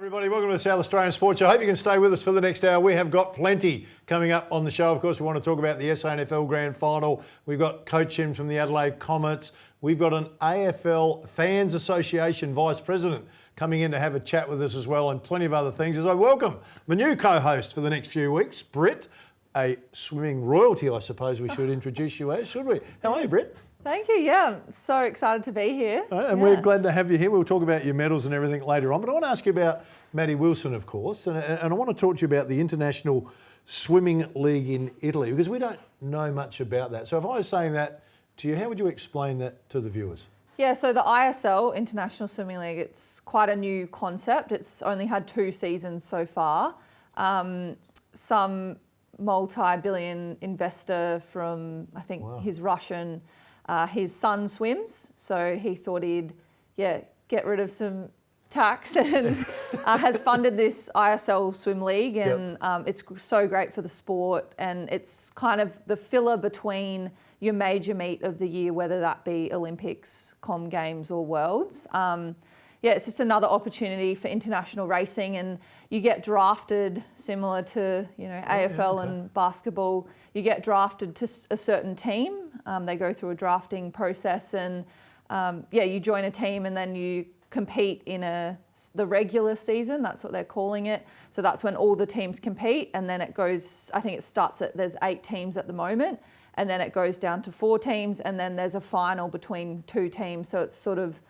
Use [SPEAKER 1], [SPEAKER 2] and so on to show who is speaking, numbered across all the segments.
[SPEAKER 1] Everybody, welcome to the South Australian Sports Show. I hope you can stay with us for the next hour. We have got plenty coming up on the show. Of course, we want to talk about the SANFL Grand Final. We've got Coach Jim from the Adelaide Comets. We've got an AFL Fans Association Vice President coming in to have a chat with us as well, and plenty of other things. As I welcome my new co-host for the next few weeks, Britt, a swimming royalty, I suppose we should introduce you as, should we? How are you, Britt?
[SPEAKER 2] Thank you. Yeah, I'm so excited to be here.
[SPEAKER 1] We're glad to have you here. We'll talk about your medals and everything later on. But I want to ask you about Maddie Wilson, of course, and I want to talk to you about the International Swimming League in Italy, because we don't know much about that. So if I was saying that to you, how would you explain that to the viewers?
[SPEAKER 2] Yeah, so the ISL, International Swimming League, it's quite a new concept. It's only had 2 seasons so far. Some multi-billion investor from, I think, he's Russian. His son swims, so he thought he'd get rid of some tax and has funded this ISL Swim League, and it's so great for the sport, and it's kind of the filler between your major meet of the year, whether that be Olympics, Com Games or Worlds. It's just another opportunity for international racing, and you get drafted similar to AFL and basketball. You get drafted to a certain team. They go through a drafting process, and you join a team, and then you compete in the regular season. That's what they're calling it. So that's when all the teams compete, and then it goes. I think it starts at there's 8 teams at the moment, and then it goes down to 4 teams, and then there's a final between 2 teams. So it's sort of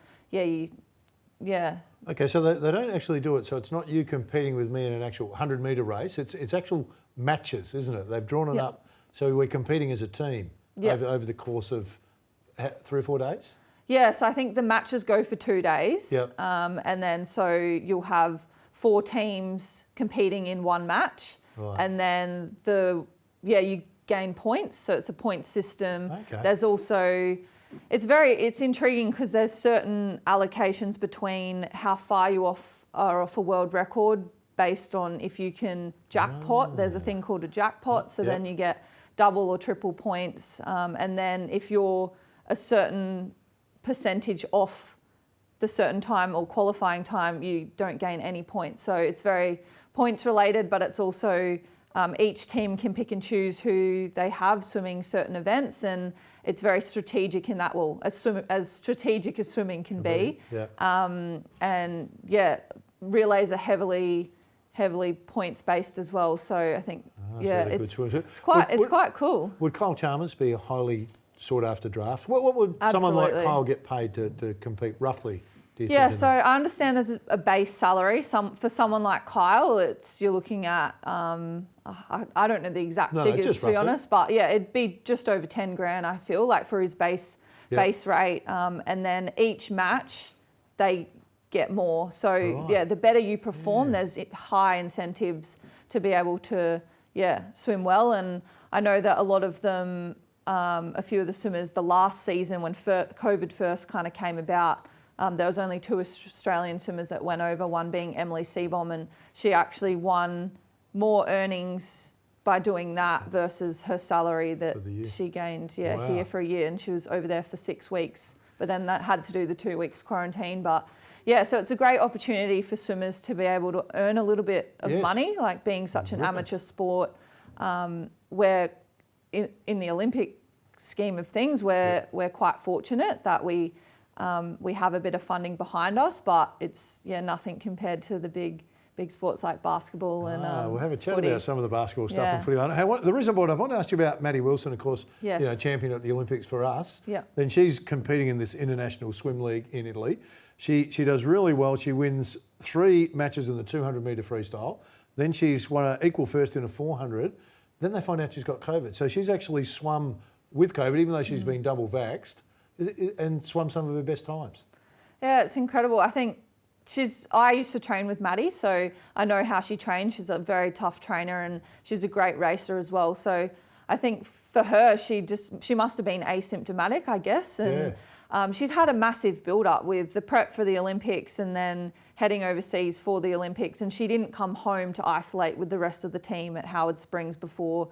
[SPEAKER 1] Okay, so they don't actually do it. So it's not you competing with me in an actual 100-metre race. It's actual matches, isn't it? They've drawn it up. So we're competing as a team over the course of 3 or 4 days?
[SPEAKER 2] Yeah, so I think the matches go for 2 days. And then so you'll have 4 teams competing in one match. Right. And then you gain points. So it's a point system. Okay. There's also... It's intriguing because there's certain allocations between how far you are off a world record based on if you can jackpot. There's a thing called a jackpot, so then you get double or triple points. And then if you're a certain percentage off the certain time or qualifying time, you don't gain any points. So it's very points related, but it's also each team can pick and choose who they have swimming certain events, and it's very strategic in that, as strategic as swimming can be. Relays are heavily points based as well. So I think it's quite cool.
[SPEAKER 1] Would Kyle Chalmers be a highly sought after draft? What would someone like Kyle get paid to compete roughly?
[SPEAKER 2] So I understand there's a base salary. For someone like Kyle, you're looking at I don't know the exact figures to be honest, but it'd be just over 10 grand. I feel like for his base rate, and then each match they get more. So the better you perform, there's high incentives to be able to swim well. And I know that a lot of them, a few of the swimmers, the last season when COVID first kind of came about. There was only 2 Australian swimmers that went over, one being Emily Seebohm, and she actually won more earnings by doing that versus her salary that she gained here for a year, and she was over there for 6 weeks. But then that had to do the 2 weeks quarantine. But so it's a great opportunity for swimmers to be able to earn a little bit of money, like being such an amateur sport, where in the Olympic scheme of things, we're quite fortunate that we have a bit of funding behind us, but it's nothing compared to the big sports like basketball and
[SPEAKER 1] we'll have a chat
[SPEAKER 2] footy.
[SPEAKER 1] about some of the basketball stuff and footy. The reason I want to ask you about Maddie Wilson, of course, champion at the Olympics for us. Then she's competing in this International Swim League in Italy. She does really well. She wins 3 matches in the 200-metre freestyle. Then she's won an equal first in a 400. Then they find out she's got COVID. So she's actually swum with COVID, even though she's been double vaxxed, and swum some of her best times. Yeah,
[SPEAKER 2] it's incredible. I think I used to train with Maddie, so I know how she trains. She's a very tough trainer, and she's a great racer as well. So I think for her, she must have been asymptomatic, I guess. And she'd had a massive build-up with the prep for the Olympics and then heading overseas for the Olympics. And she didn't come home to isolate with the rest of the team at Howard Springs before.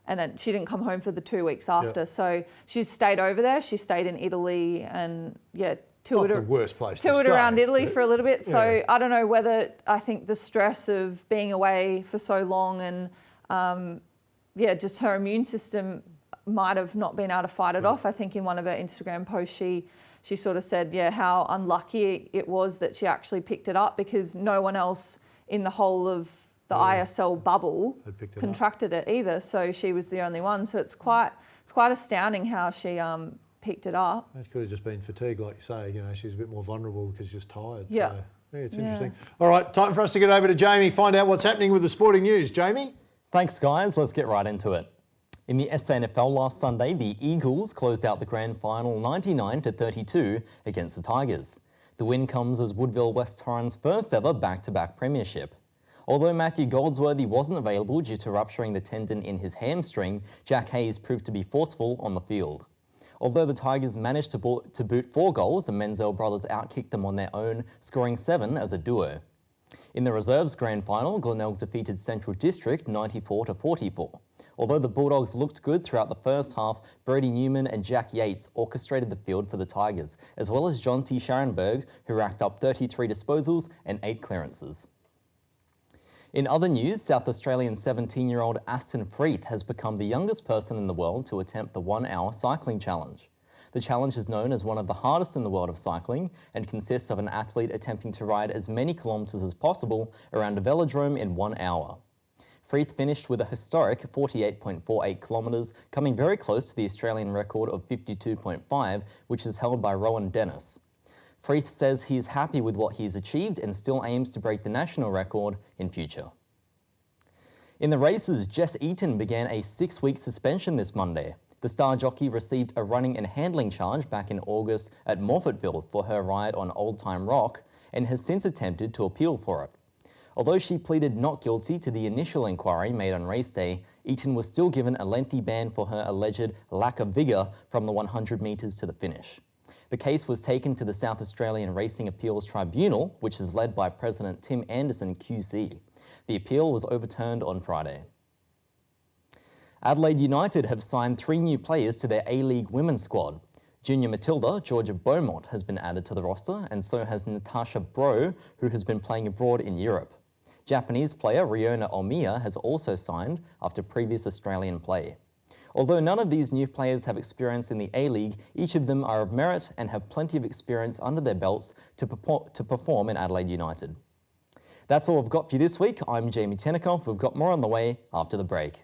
[SPEAKER 2] And then she didn't come home for the 2 weeks after. So she stayed over there. She stayed in Italy and
[SPEAKER 1] Not the worst place to
[SPEAKER 2] toured
[SPEAKER 1] stay,
[SPEAKER 2] around Italy
[SPEAKER 1] but,
[SPEAKER 2] for a little bit. So I don't know whether, I think the stress of being away for so long and just her immune system might have not been able to fight it off. I think in one of her Instagram posts, she sort of said, how unlucky it was that she actually picked it up, because no one else in the whole of the ISL bubble contracted it either. So she was the only one. So it's quite astounding how she picked it up.
[SPEAKER 1] That could have just been fatigue, like you say. You know, she's a bit more vulnerable because she's tired.
[SPEAKER 2] Yeah.
[SPEAKER 1] So, it's interesting. All right, time for us to get over to Jamie, find out what's happening with the sporting news. Jamie?
[SPEAKER 3] Thanks, guys. Let's get right into it. In the SANFL last Sunday, the Eagles closed out the grand final 99-32 against the Tigers. The win comes as Woodville West Torrens' first ever back-to-back premiership. Although Matthew Goldsworthy wasn't available due to rupturing the tendon in his hamstring, Jack Hayes proved to be forceful on the field. Although the Tigers managed to boot 4 goals, the Menzel brothers outkicked them on their own, scoring 7 as a duo. In the reserves grand final, Glenelg defeated Central District 94-44. Although the Bulldogs looked good throughout the first half, Brody Newman and Jack Yates orchestrated the field for the Tigers, as well as John T. Scharenberg, who racked up 33 disposals and 8 clearances. In other news, South Australian 17-year-old Aston Freeth has become the youngest person in the world to attempt the 1-hour cycling challenge. The challenge is known as one of the hardest in the world of cycling and consists of an athlete attempting to ride as many kilometres as possible around a velodrome in 1 hour. Freeth finished with a historic 48.48 kilometres, coming very close to the Australian record of 52.5, which is held by Rowan Dennis. Freeth says he is happy with what he's achieved and still aims to break the national record in future. In the races, Jess Eaton began a 6-week suspension this Monday. The star jockey received a running and handling charge back in August at Morphettville for her ride on Old Time Rock and has since attempted to appeal for it. Although she pleaded not guilty to the initial inquiry made on race day, Eaton was still given a lengthy ban for her alleged lack of vigour from the 100 metres to the finish. The case was taken to the South Australian Racing Appeals Tribunal, which is led by President Tim Anderson QC. The appeal was overturned on Friday. Adelaide United have signed 3 new players to their A-League women's squad. Junior Matilda, Georgia Beaumont, has been added to the roster, and so has Natasha Bro, who has been playing abroad in Europe. Japanese player Riona Omiya has also signed after previous Australian play. Although none of these new players have experience in the A-League, each of them are of merit and have plenty of experience under their belts to perform in Adelaide United. That's all I've got for you this week. I'm Jamie Tenikoff. We've got more on the way after the break.